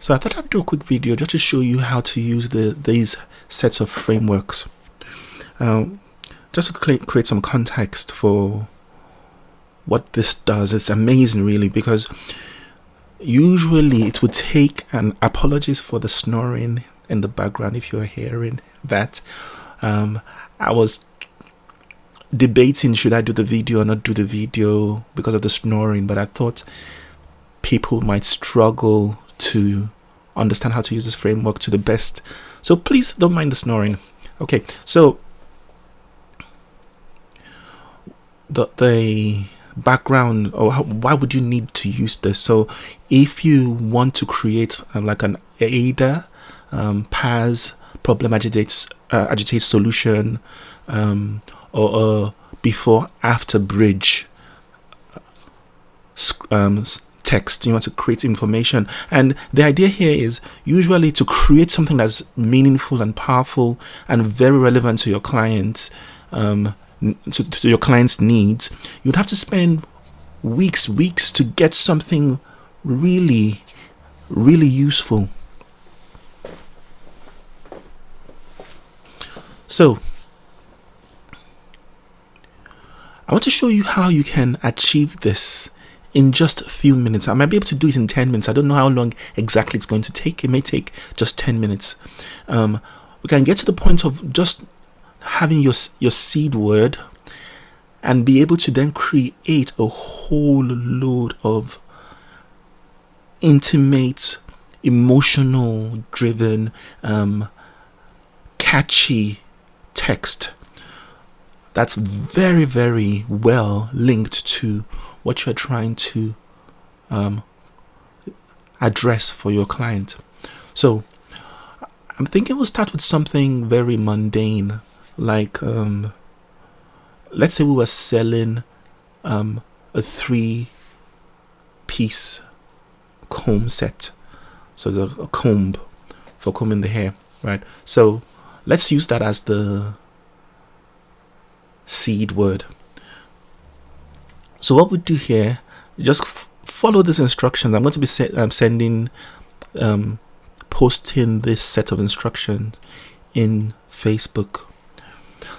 So I thought I'd do a quick video just to show you how to use these sets of frameworks. Just to create some context for what this does. It's amazing, really, because usually it would take, and apologies for the snoring in the background if you're hearing that. I was debating, should I do the video or not do the video because of the snoring, but I thought people might struggle to understand how to use this framework to the best. So please don't mind the snoring. Okay, so the background, or why would you need to use this? So if you want to create like an AIDA, PAS, problem agitate solution, or a before after bridge text, you want to create information, and the idea here is usually to create something that's meaningful and powerful and very relevant to your clients, to your client's needs. You'd have to spend weeks to get something really useful. So I want to show you how you can achieve this in just a few minutes. I might be able to do it in 10 minutes. I don't know how long exactly it's going to take. It may take just 10 minutes. We can get to the point of just having your seed word and be able to then create a whole load of intimate, emotional driven, catchy text that's very well linked to what you're trying to address for your client. So I'm thinking we'll start with something very mundane, like let's say we were selling a 3-piece comb set. So there's a comb for combing the hair, right? So let's use that as the seed word. So what we do here, just follow this instructions. I'm going to be posting this set of instructions in Facebook.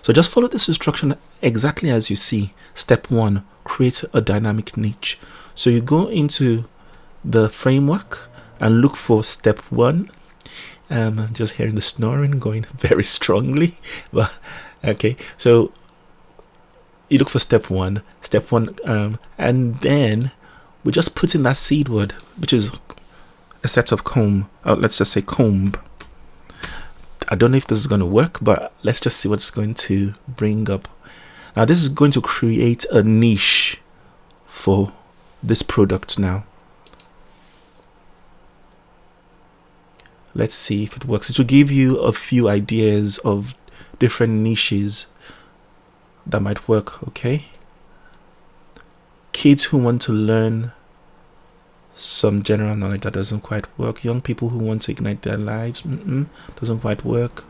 So just follow this instruction exactly as you see. Step 1, create a dynamic niche. So you go into the framework and look for step 1. I'm just hearing the snoring going very strongly, but okay. So you look for step 1, and then we just put in that seed word, which is a set of comb. Let's just say comb. I don't know if this is going to work, but let's just see what it's going to bring up. Now this is going to create a niche for this product now. Let's see if it works. It will give you a few ideas of different niches that might work. Okay, kids who want to learn some general knowledge, that doesn't quite work. Young people who want to ignite their lives, doesn't quite work.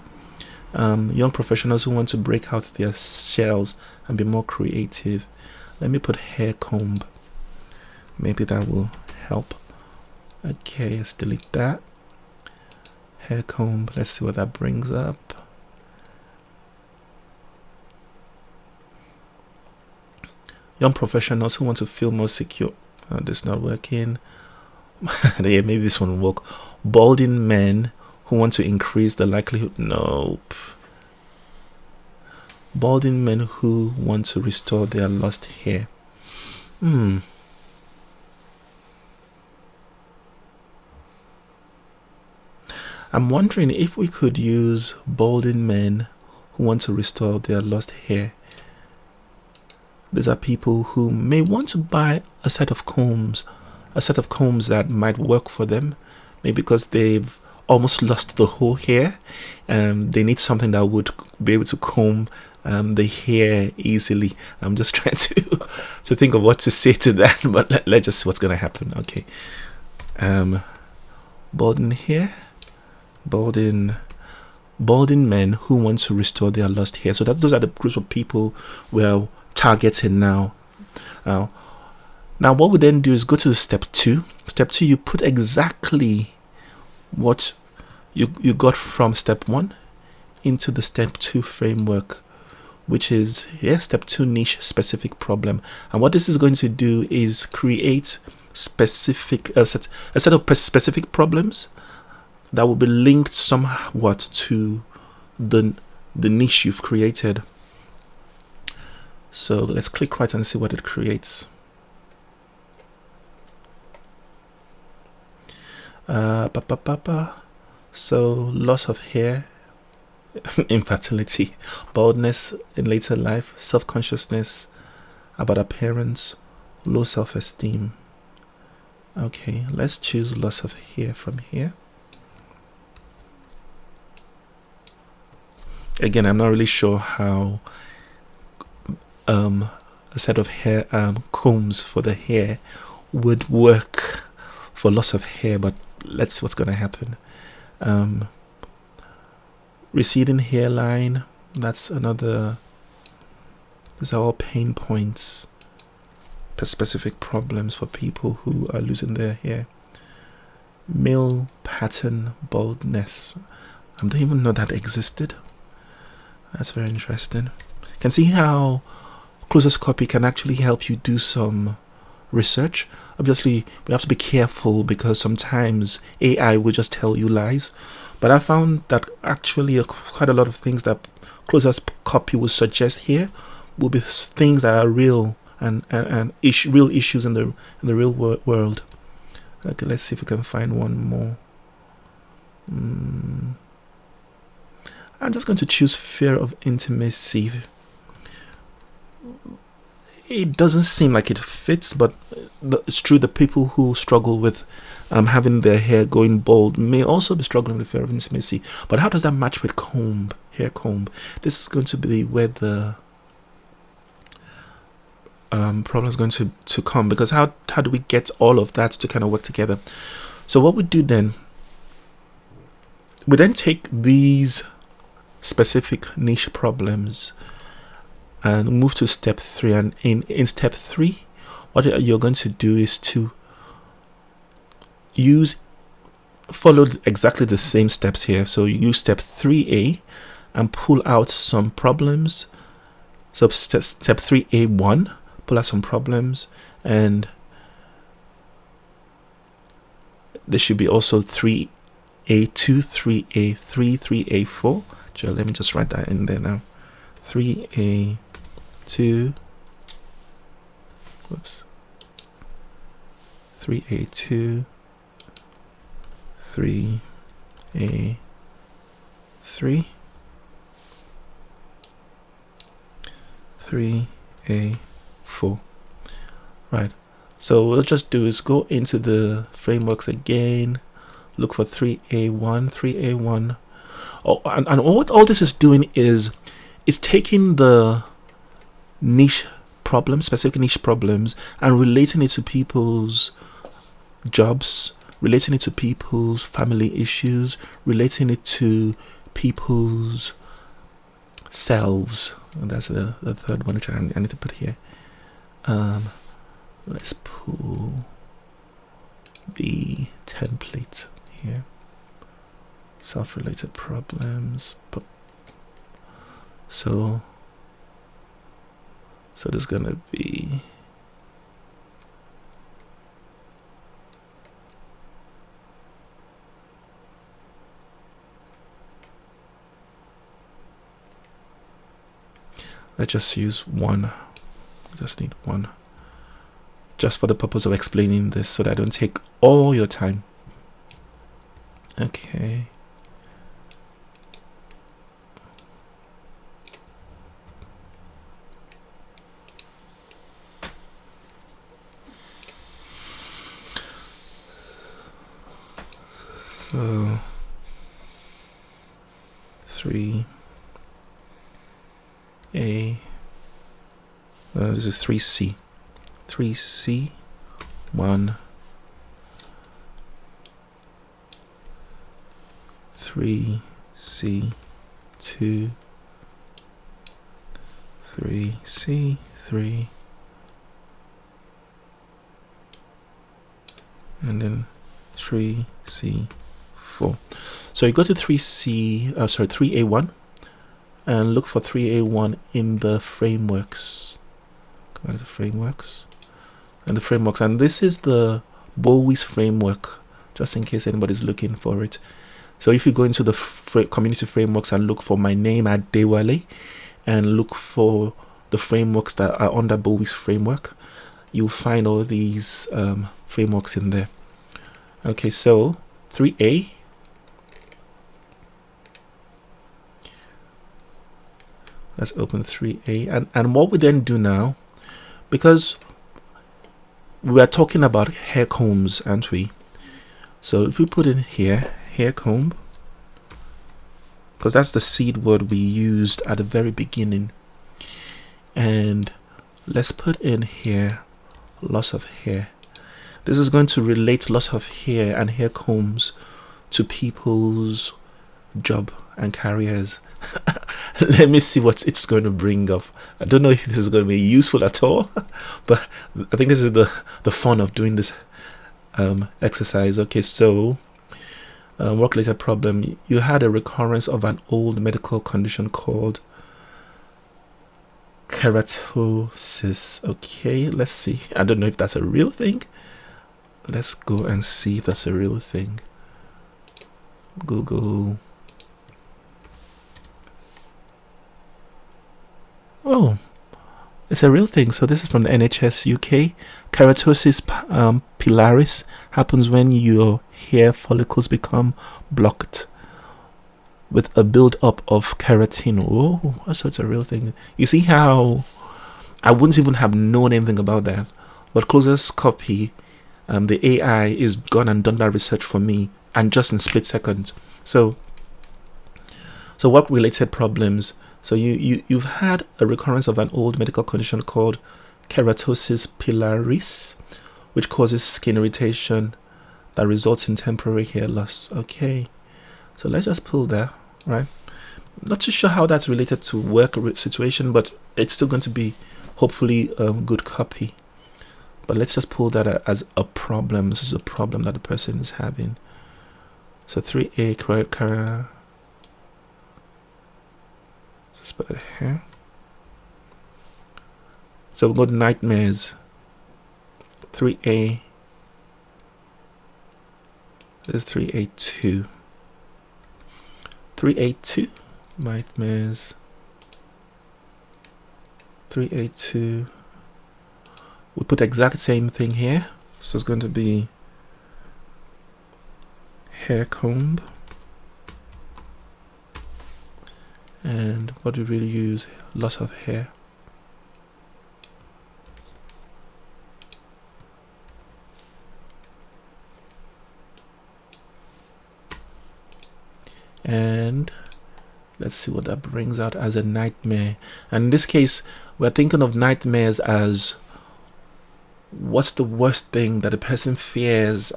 Young professionals who want to break out their shells and be more creative. Let me put hair comb, maybe that will help. Okay, let's delete that. Hair comb, let's see what that brings up. Young professionals who want to feel more secure. This is not working. Yeah, maybe this one will work. Balding men who want to increase the likelihood. Nope. Balding men who want to restore their lost hair. I'm wondering if we could use balding men who want to restore their lost hair. These are people who may want to buy a set of combs that might work for them, maybe because they've almost lost the whole hair. They need something that would be able to comb the hair easily. I'm just trying to think of what to say to that, but let's just see what's going to happen. Okay, balding hair, balding men who want to restore their lost hair. So those are the groups of people we're targeting now. Now what we then do is go to step 2. Step 2, you put exactly what you got from step 1 into the step 2 framework, which is step 2 niche specific problem. And what this is going to do is create specific a set of specific problems that will be linked somewhat to the niche you've created. So let's click right and see what it creates. So loss of hair, infertility, baldness in later life, self-consciousness about appearance, low self-esteem. Okay, let's choose loss of hair from here. Again, I'm not really sure how a set of hair combs for the hair would work for loss of hair, but let's see what's going to happen. Receding hairline, that's another. These are all pain points, specific problems for people who are losing their hair. Male pattern baldness, I don't even know that existed. That's very interesting. You can see how closest copy can actually help you do some research. Obviously, we have to be careful because sometimes AI will just tell you lies. But I found that actually quite a lot of things that closest copy will suggest here will be things that are real and real issues in the real world. Okay, let's see if we can find one more. I'm just going to choose fear of intimacy. It doesn't seem like it fits, but it's true that people who struggle with having their hair going bald may also be struggling with fear of intimacy. But how does that match with hair comb? This is going to be where the problem is going to come, because how do we get all of that to kind of work together? So what we do then, we then take these specific niche problems and move to step 3. And in step 3, what you're going to do is to follow exactly the same steps here. So you use step 3A and pull out some problems. So step 3A1, pull out some problems, and there should be also 3A2, 3A3, 3A4. Let me just write that in there now. 3A2, whoops, 3A2, 3A3, 3A4. Right. So what we'll just do is go into the frameworks again, look for 3A1, 3A1. Oh, and all this is doing is taking the niche problems, specific niche problems, and relating it to people's jobs, relating it to people's family issues, relating it to people's selves. And that's the third one, which I need to put here. Let's pull the template here. Self-related problems. So there's gonna be let's just use one. I just need one, just for the purpose of explaining this, so that I don't take all your time. Okay. So 3A, this is 3C, 3C, 1, 3C, 2, 3C, 3, and then 3C, for. So you go to 3A1 and look for 3A1 in the frameworks. Go back to frameworks and the frameworks, and this is the Bowie's framework, just in case anybody's looking for it. So if you go into the community frameworks and look for my name at Dewale and look for the frameworks that are under Bowie's framework, you'll find all these frameworks in there. Okay, so 3A. Let's open 3A. And what we then do now, because we are talking about hair combs, aren't we? So if we put in here, hair comb, because that's the seed word we used at the very beginning. And let's put in here loss of hair. This is going to relate loss of hair and hair combs to people's job and careers. Let me see what it's going to bring up. I don't know if this is going to be useful at all, but I think this is the fun of doing this exercise. Okay, so work-related problem. You had a recurrence of an old medical condition called keratosis. Okay, let's see. I don't know if that's a real thing. Let's go and see if that's a real thing. Google. Oh, it's a real thing. So this is from the NHS UK. Keratosis pilaris happens when your hair follicles become blocked with a build-up of keratin. Oh, so it's a real thing. You see how I wouldn't even have known anything about that, but closest copy, the AI is gone and done that research for me, and just in split seconds. So work-related problems. So you've had a recurrence of an old medical condition called keratosis pilaris, which causes skin irritation that results in temporary hair loss. Okay, so let's just pull that, right? Not too sure how that's related to work situation, but it's still going to be hopefully good copy. But let's just pull that as a problem. This is a problem that the person is having. So 3A, let's put it here. So we've got nightmares. 3A. There's 3A2. 3A2. Nightmares. 3A2. We put exact same thing here. So it's going to be hair comb. And what do we really use? Loss of hair. And let's see what that brings out as a nightmare. And in this case, we're thinking of nightmares as what's the worst thing that a person fears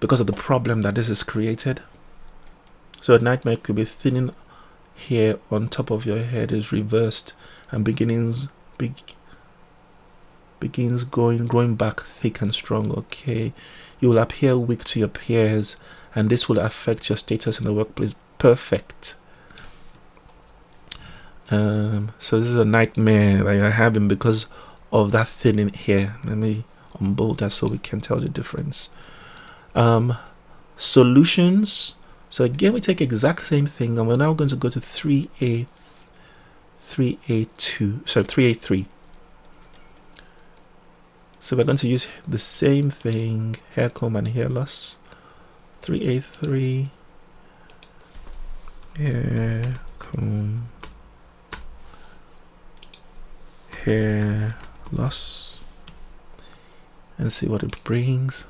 because of the problem that this has created. So a nightmare could be thinning hair on top of your head is reversed and begins growing back thick and strong. Okay, you will appear weak to your peers, and this will affect your status in the workplace. Perfect. So this is a nightmare that you're having because of that thinning hair. Let me unbold that so we can tell the difference. Solutions. So again, we take exact same thing, and we're now going to go to 3A2, sorry, 3A3. So we're going to use the same thing, hair comb and hair loss. 3A3, hair comb, hair loss, and see what it brings.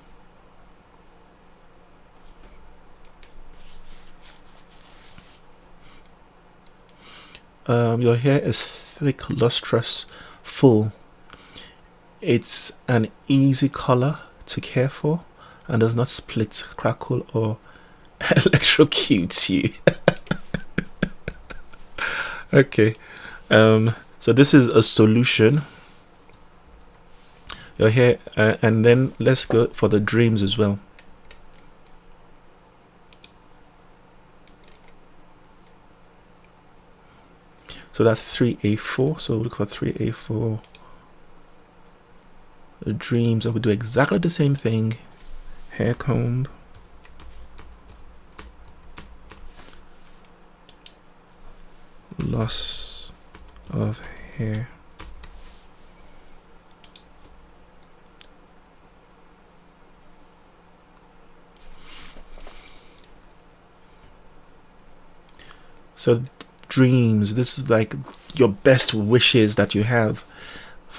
Your hair is thick, lustrous, full. It's an easy color to care for and does not split, crackle, or electrocute you. Okay, so this is a solution. Your hair, and then let's go for the dreams as well. So that's 3A4. So look for 3A4. The dreams, and we do exactly the same thing. Hair comb. Loss of hair. So dreams, this is like your best wishes that you have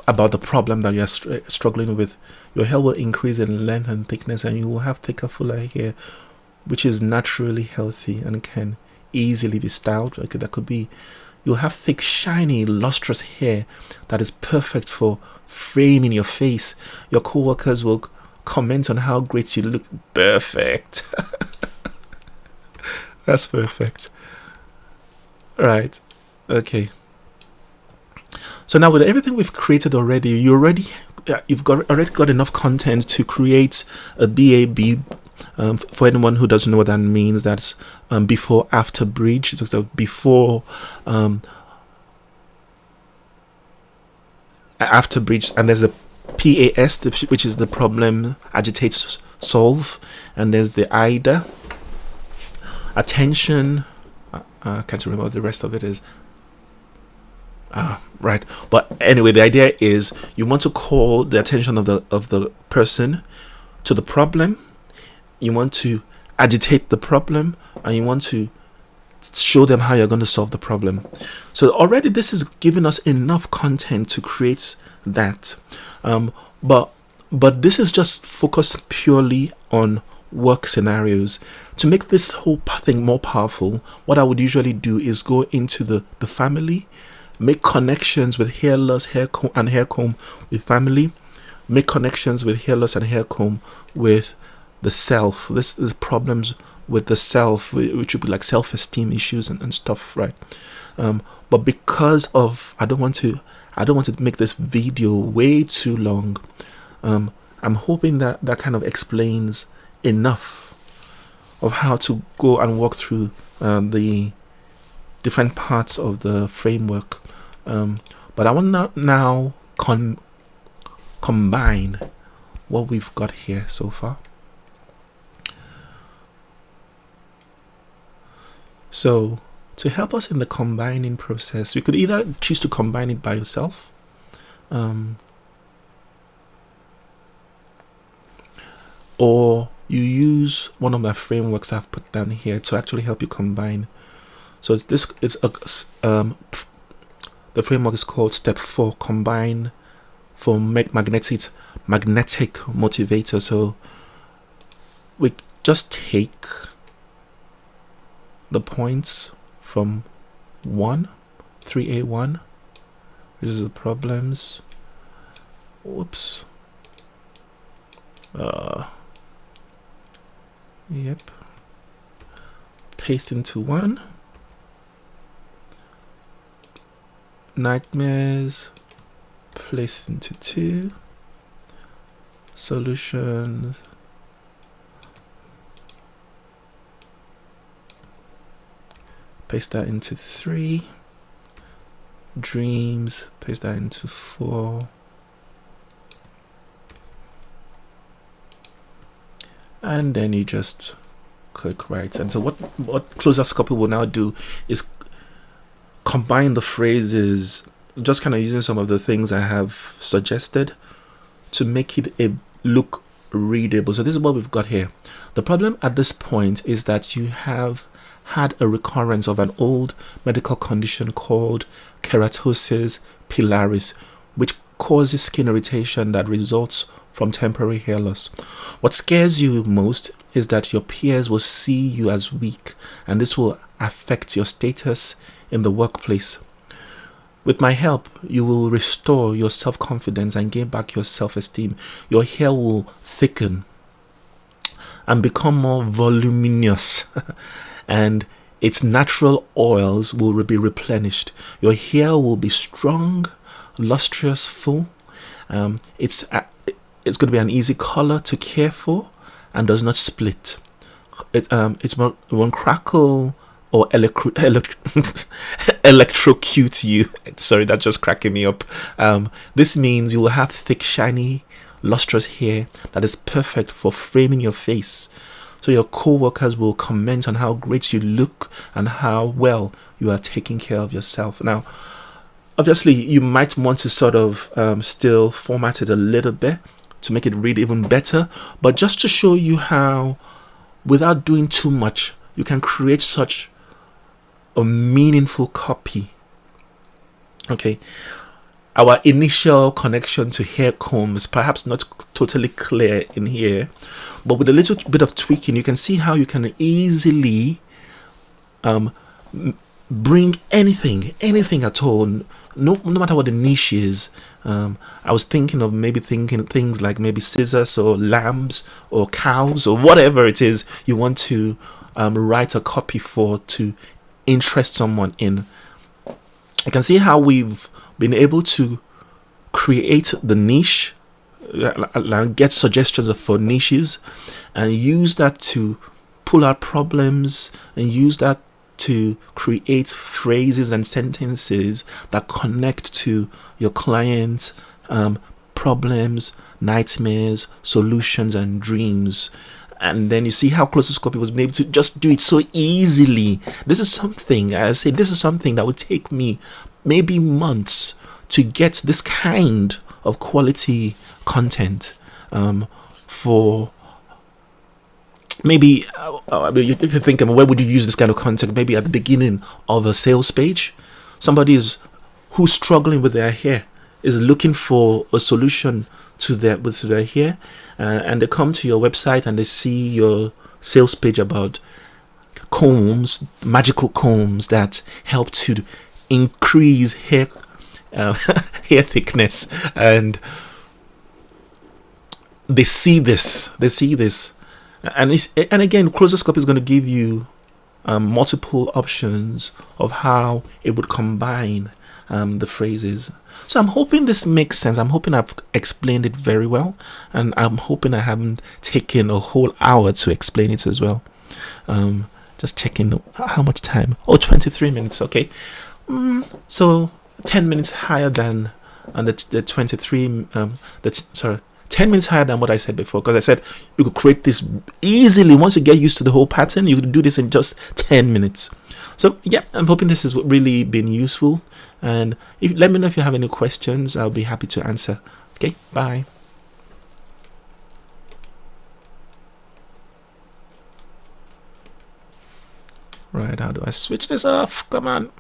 about the problem that you're struggling with. Your hair will increase in length and thickness, and you will have thicker, fuller hair, which is naturally healthy and can easily be styled. Okay, that could be, you'll have thick, shiny, lustrous hair that is perfect for framing your face. Your co-workers will comment on how great you look. Perfect. That's perfect. Right. Okay. So now with everything we've created already, you've already got enough content to create a BAB. For anyone who doesn't know what that means, that's before after bridge. It's before after bridge, and there's a PAS, which is the problem, agitate, solve, and there's the AIDA, attention. I can't remember what the rest of it is. Right. But anyway, the idea is you want to call the attention of the person to the problem. You want to agitate the problem, and you want to show them how you're going to solve the problem. So already this is giving us enough content to create that. But this is just focused purely on work scenarios. To make this whole thing more powerful, what I would usually do is go into the family, make connections with hair loss, hair comb, and hair comb with family, make connections with hair loss and hair comb with the self. This is problems with the self, which would be like self-esteem issues and stuff, right? But because of I don't want to make this video way too long, I'm hoping that kind of explains enough of how to go and walk through the different parts of the framework. But I want to now combine what we've got here so far. So to help us in the combining process, we could either choose to combine it by yourself, or you use one of the frameworks I've put down here to actually help you combine. So the framework is called Step 4, Combine for magnetic motivator. So we just take the points from 3A1, which is the problems. Whoops. Yep. Paste into 1. Nightmares. Place into 2. Solutions. Paste that into 3. Dreams. Paste that into 4. And then you just click right. And so what Closure Copy will now do is combine the phrases, just kind of using some of the things I have suggested to make it look readable. So this is what we've got here. The problem at this point is that you have had a recurrence of an old medical condition called keratosis pilaris, which causes skin irritation that results from temporary hair loss. What scares you most is that your peers will see you as weak, and this will affect your status in the workplace. With my help, you will restore your self-confidence and gain back your self-esteem. Your hair will thicken and become more voluminous and its natural oils will be replenished. Your hair will be strong, lustrous, full. It's going to be an easy color to care for and does not split. It won't crackle or electrocute you. Sorry, that's just cracking me up. This means you will have thick, shiny, lustrous hair that is perfect for framing your face. So your co-workers will comment on how great you look and how well you are taking care of yourself. Now, obviously, you might want to sort of still format it a little bit to make it read even better. But just to show you how, without doing too much, you can create such a meaningful copy. Okay. Our initial connection to hair comb is perhaps not totally clear in here, but with a little bit of tweaking, you can see how you can easily bring anything at all, no matter what the niche is. I was thinking things like maybe scissors or lambs or cows or whatever it is you want to write a copy for to interest someone in. You can see how we've been able to create the niche, get suggestions for niches, and use that to pull out problems, and use that to create phrases and sentences that connect to your clients' problems, nightmares, solutions, and dreams. And then you see how Closest Copy was able to just do it so easily. This is something that would take me maybe months to get this kind of quality content for maybe you have to think, where would you use this kind of content? Maybe at the beginning of a sales page. Somebody who's struggling with their hair, is looking for a solution to their hair, and they come to your website and they see your sales page about combs, magical combs that help to increase hair hair thickness, and they see this, and again, Closest Copy is going to give you multiple options of how it would combine the phrases. So I'm hoping this makes sense. I'm hoping I've explained it very well, and I'm hoping I haven't taken a whole hour to explain it as well. Just checking how much time. 23 minutes. Okay. So 10 minutes higher than the 23. 10 minutes higher than what I said before, because I said you could create this easily. Once you get used to the whole pattern, you could do this in just 10 minutes. So yeah, I'm hoping this has really been useful, and let me know if you have any questions. I'll be happy to answer. Okay, bye. Right, how do I switch this off? Come on.